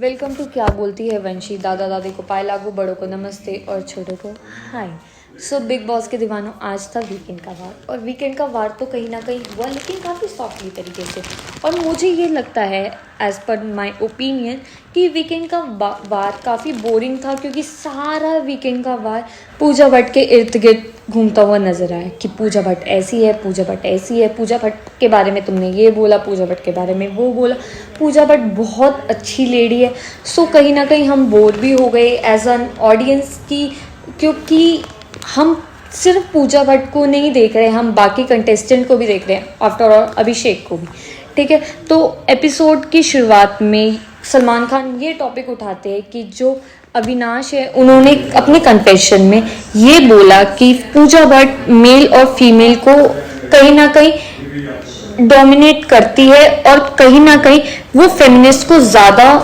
Welcome to क्या बोलती है वंशी। दादा दादी को पाए लागू, बड़ों को नमस्ते और छोटों को हाय। सो बिग बॉस के दीवानों, आज था वीकेंड का वार और वीकेंड का वार तो कहीं ना कहीं हुआ, लेकिन काफ़ी सॉफ्टली तरीके से। और मुझे ये लगता है एज़ पर माय ओपिनियन कि वीकेंड का वार काफ़ी बोरिंग था, क्योंकि सारा वीकेंड का वार पूजा भट्ट के इर्द गिर्द घूमता हुआ नजर आया कि पूजा भट्ट ऐसी है, पूजा भट्ट ऐसी है, पूजा भट्ट के बारे में तुमने ये बोला, पूजा भट्ट के बारे में वो बोला। पूजा भट्ट बहुत अच्छी लेडी है। सो कहीं ना कहीं हम बोर भी हो गए एज एन ऑडियंस की, क्योंकि हम सिर्फ पूजा भट्ट को नहीं देख रहे हैं, हम बाकी कंटेस्टेंट को भी देख रहे हैं, आफ्टर ऑल अभिषेक को भी। ठीक है, तो एपिसोड की शुरुआत में सलमान खान ये टॉपिक उठाते हैं कि जो अविनाश है, उन्होंने अपने कन्फेशन में ये बोला कि पूजा भट्ट मेल और फीमेल को कहीं ना कहीं डोमिनेट करती है और कहीं ना कहीं वो फेमिनिस्ट को ज़्यादा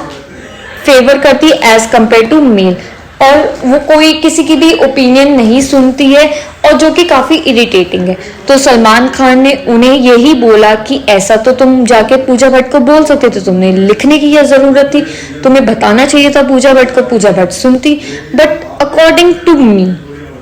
फेवर करती है एज कम्पेयर टू मेल, और वो कोई किसी की भी ओपिनियन नहीं सुनती है, और जो कि काफ़ी इरिटेटिंग है। तो सलमान खान ने उन्हें यही बोला कि ऐसा तो तुम जाके पूजा भट्ट को बोल सकते थे, तुमने लिखने की क्या ज़रूरत थी, तुम्हें बताना चाहिए था पूजा भट्ट को, पूजा भट्ट सुनती। बट अकॉर्डिंग टू मी,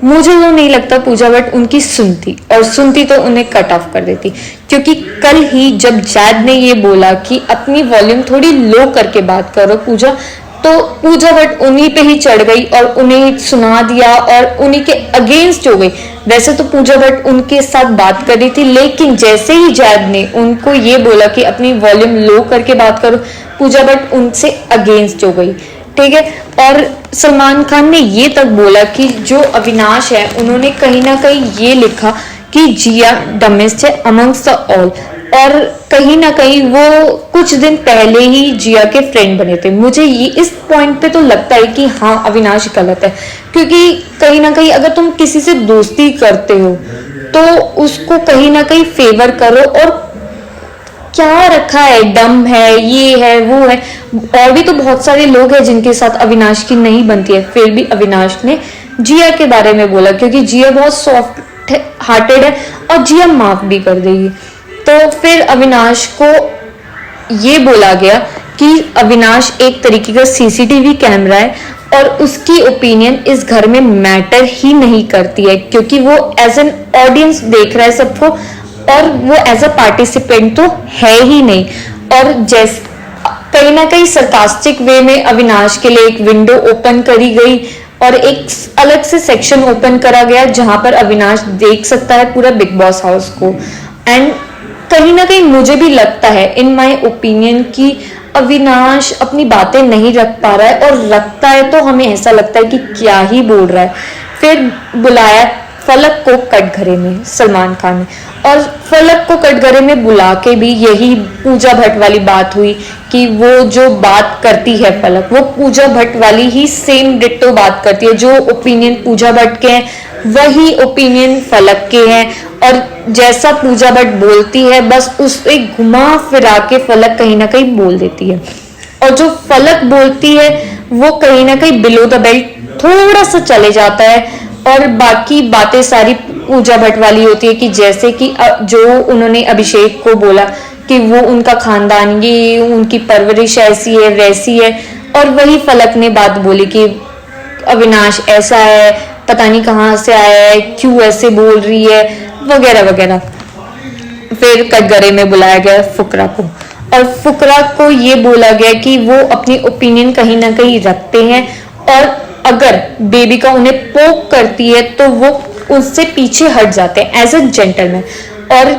मुझे तो नहीं लगता पूजा भट्ट उनकी सुनती, और सुनती तो उन्हें कट ऑफ कर देती। क्योंकि कल ही जब जैद ने ये बोला कि अपनी वॉल्यूम थोड़ी लो करके बात करो पूजा, तो पूजा भट्ट उन्हीं पे ही चढ़ गई और उन्हें सुना दिया और उन्हीं के अगेंस्ट हो गई। वैसे तो पूजा भट्ट उनके साथ बात कर रही थी, लेकिन जैसे ही जैद ने उनको ये बोला कि अपनी वॉल्यूम लो करके बात करो, पूजा भट्ट उनसे अगेंस्ट हो गई। ठीक है, और सलमान खान ने ये तक बोला कि जो अविनाश है, उन्होंने कहीं ना कहीं ये लिखा कि जिया डमेस्ट है अमंग्स द ऑल, और कहीं ना कहीं वो कुछ दिन पहले ही जिया के फ्रेंड बने थे। मुझे ये इस पॉइंट पे तो लगता है कि हाँ, अविनाश गलत है, क्योंकि कहीं ना कहीं अगर तुम किसी से दोस्ती करते हो तो उसको कहीं ना कहीं फेवर करो। और क्या रखा है, डम है, ये है, वो है, और भी तो बहुत सारे लोग हैं जिनके साथ अविनाश की नहीं बनती है, फिर भी अविनाश ने जिया के बारे में बोला, क्योंकि जिया बहुत सॉफ्ट हार्टेड है और जिया माफ भी कर देगी। तो फिर अविनाश को ये बोला गया कि अविनाश एक तरीके का सीसीटीवी कैमरा है और उसकी ओपिनियन इस घर में मैटर ही नहीं करती है, क्योंकि वो एज एन ऑडियंस देख रहा है सबको, और वो एज अ पार्टिसिपेंट तो है ही नहीं। और जैसे कहीं ना कहीं सरकास्टिक वे में अविनाश के लिए एक विंडो ओपन करी गई और एक अलग से सेक्शन ओपन करा गया जहां पर अविनाश देख सकता है पूरा बिग बॉस हाउस को। एंड कहीं ना कहीं मुझे भी लगता है, इन माय ओपिनियन, कि अविनाश अपनी बातें नहीं रख पा रहा है, और रखता है तो हमें ऐसा लगता है कि क्या ही बोल रहा है। फिर बुलाया फलक को कटघरे में सलमान खान ने, और फलक को कटघरे में बुला के भी यही पूजा भट्ट वाली बात हुई कि वो जो बात करती है फलक, वो पूजा भट्ट वाली ही सेम डिट्टो बात करती है। जो ओपिनियन पूजा भट्ट के हैं वही ओपिनियन फलक के हैं, और जैसा पूजा भट्ट बोलती है बस उसे घुमा फिरा के फलक कहीं ना कहीं बोल देती है। और जो फलक बोलती है वो कहीं ना कहीं बिलो द बेल्ट थोड़ा सा चले जाता है, और बाकी बातें सारी पूजा भट्ट वाली होती है। कि जैसे कि जो उन्होंने अभिषेक को बोला कि वो उनका खानदान, ये उनकी परवरिश ऐसी है वैसी है, और वही फलक ने बात बोली कि अविनाश ऐसा है, पता नहीं कहाँ से आया है, क्यों ऐसे बोल रही है, वगैरह वगैरह। फिर कटघरे में बुलाया गया फुकरा को, और फुकरा को ये बोला गया कि वो अपनी ओपिनियन कहीं ना कहीं रखते हैं, और अगर बेबी का उन्हें पोक करती है तो वो उससे पीछे हट जाते हैं एज अ जेंटलमैन। और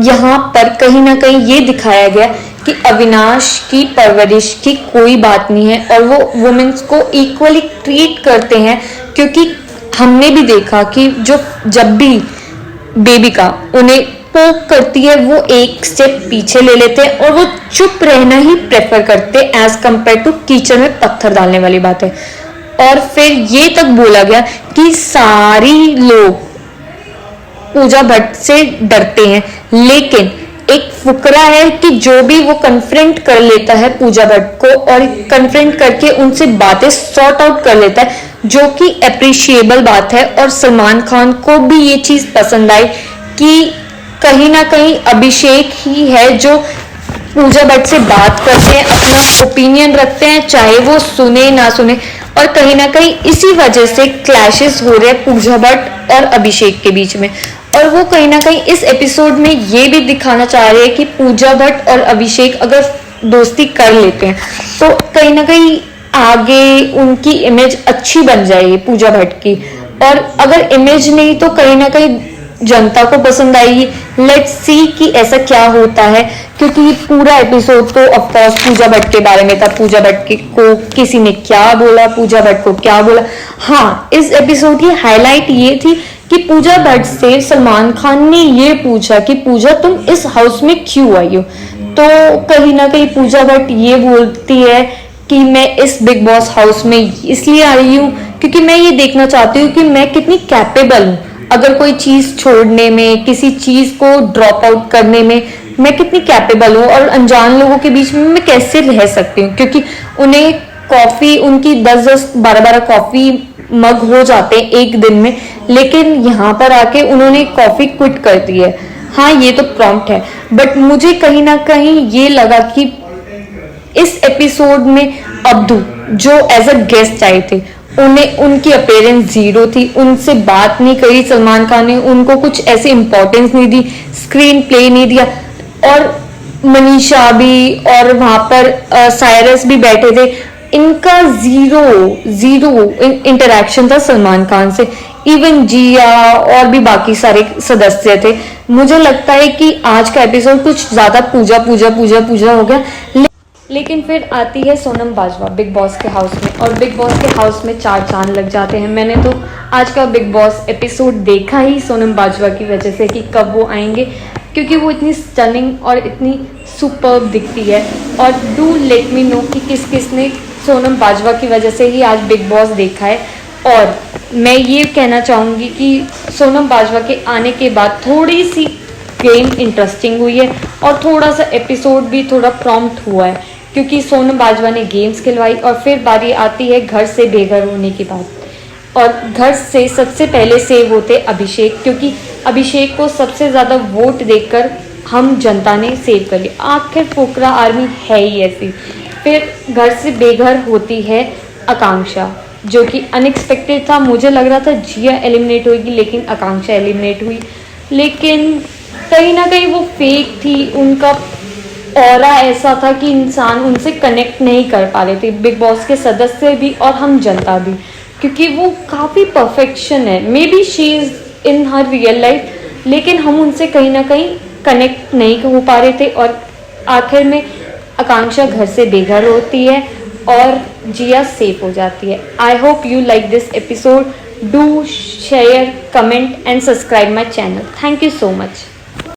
यहाँ पर कहीं ना कहीं ये दिखाया गया कि अविनाश की परवरिश की कोई बात नहीं है, और वो वुमेन्स को इक्वली ट्रीट करते हैं। क्योंकि हमने भी देखा कि जो जब भी बेबी का उन्हें पोक करती है, वो एक स्टेप पीछे ले लेते हैं और वो चुप रहना ही प्रेफर करते हैं एज कंपेयर टू कीचड़ में पत्थर डालने वाली बात है। और फिर ये तक बोला गया कि सारी लोग पूजा भट्ट से डरते हैं, लेकिन एक फुकरा है कि जो भी वो कन्फ्रंट कर लेता है पूजा भट्ट को, और कन्फ्रंट करके उनसे बातें सॉर्ट आउट कर लेता है, जो कि अप्रिशिएबल बात है। और सलमान खान को भी ये चीज पसंद आई कि कहीं ना कहीं अभिषेक ही है जो पूजा भट्ट से बात करते हैं, अपना ओपिनियन रखते हैं, चाहे वो सुने ना सुने। और कहीं ना कहीं इसी वजह से क्लैशेस हो रहे हैं पूजा भट्ट और अभिषेक के बीच में। और वो कहीं ना कहीं इस एपिसोड में ये भी दिखाना चाह रहे हैं कि पूजा भट्ट और अभिषेक अगर दोस्ती कर लेते हैं तो कहीं ना कहीं आगे उनकी इमेज अच्छी बन जाएगी पूजा भट्ट की। और अगर इमेज नहीं तो कहीं ना कहीं जनता को पसंद आएगी। लेट्स सी कि ऐसा क्या होता है, क्योंकि पूरा एपिसोड तो ऑफ कोर्स पूजा भट्ट के बारे में था। पूजा भट्ट को किसी ने क्या बोला, पूजा भट्ट को क्या बोला। हाँ, इस एपिसोड की हाईलाइट ये थी कि पूजा भट्ट से सलमान खान ने ये पूछा कि पूजा तुम इस हाउस में क्यों आई हो। तो कहीं ना कहीं पूजा भट्ट ये बोलती है कि मैं इस बिग बॉस हाउस में इसलिए आई हूँ क्योंकि मैं ये देखना चाहती हूँ कि मैं कितनी कैपेबल हूँ। अगर कोई चीज छोड़ने में, किसी चीज को ड्रॉप आउट करने में मैं कितनी कैपेबल हूँ और अनजान लोगों के बीच में मैं कैसे रह सकती हूँ। क्योंकि उन्हें कॉफी, उनकी 10-10, 12-12 कॉफी मग हो जाते हैं एक दिन में, लेकिन यहाँ पर आके उन्होंने कॉफी क्विट कर दी है। हाँ, ये तो प्रॉम्प्ट है, बट मुझे कहीं ना कहीं ये लगा कि इस एपिसोड में अब्दू जो एज अ गेस्ट आए थे, उन्हें उनकी अपीयरेंस जीरो थी, उनसे बात नहीं करी सलमान खान ने, उनको कुछ ऐसे इंपॉर्टेंस नहीं दी, स्क्रीन प्ले नहीं दिया। और मनीषा भी और वहां पर साइरस भी बैठे थे, इनका जीरो इंटरेक्शन था सलमान खान से। इवन जिया और भी बाकी सारे सदस्य थे। मुझे लगता है कि आज का एपिसोड कुछ ज्यादा पूजा पूजा पूजा पूजा हो गया। लेकिन फिर आती है सोनम बाजवा बिग बॉस के हाउस में, और बिग बॉस के हाउस में 4 चांद लग जाते हैं। मैंने तो आज का बिग बॉस एपिसोड देखा ही सोनम बाजवा की वजह से कि कब वो आएंगे, क्योंकि वो इतनी स्टनिंग और इतनी सुपर्ब दिखती है। और डू लेट मी नो कि किस किस ने सोनम बाजवा की वजह से ही आज बिग बॉस देखा है। और मैं ये कहना चाहूँगी कि सोनम बाजवा के आने के बाद थोड़ी सी गेम इंटरेस्टिंग हुई है और थोड़ा सा एपिसोड भी थोड़ा प्रॉम्प्ट हुआ है, क्योंकि सोनम बाजवा ने गेम्स खिलवाई। और फिर बारी आती है घर से बेघर होने की बात, और घर से सबसे पहले सेव होते अभिषेक, क्योंकि अभिषेक को सबसे ज़्यादा वोट देकर हम जनता ने सेव कर लिया। आखिर फोकरा आर्मी है ही ऐसी। फिर घर से बेघर होती है आकांक्षा, जो कि अनएक्सपेक्टेड था। मुझे लग रहा था जिया एलिमिनेट होगी, लेकिन आकांक्षा एलिमिनेट हुई। लेकिन कहीं ना कहीं वो फेक थी, उनका ऑरा ऐसा था कि इंसान उनसे कनेक्ट नहीं कर पा रहे थे, बिग बॉस के सदस्य भी और हम जनता भी, क्योंकि वो काफ़ी परफेक्शन है। May be she is in her real life, लेकिन हम उनसे कहीं ना कहीं कनेक्ट नहीं हो पा रहे थे। और आखिर में आकांक्षा घर से बेघर होती है और जिया सेफ हो जाती है। I hope you like this episode. Do share, comment and subscribe my channel. Thank you so much.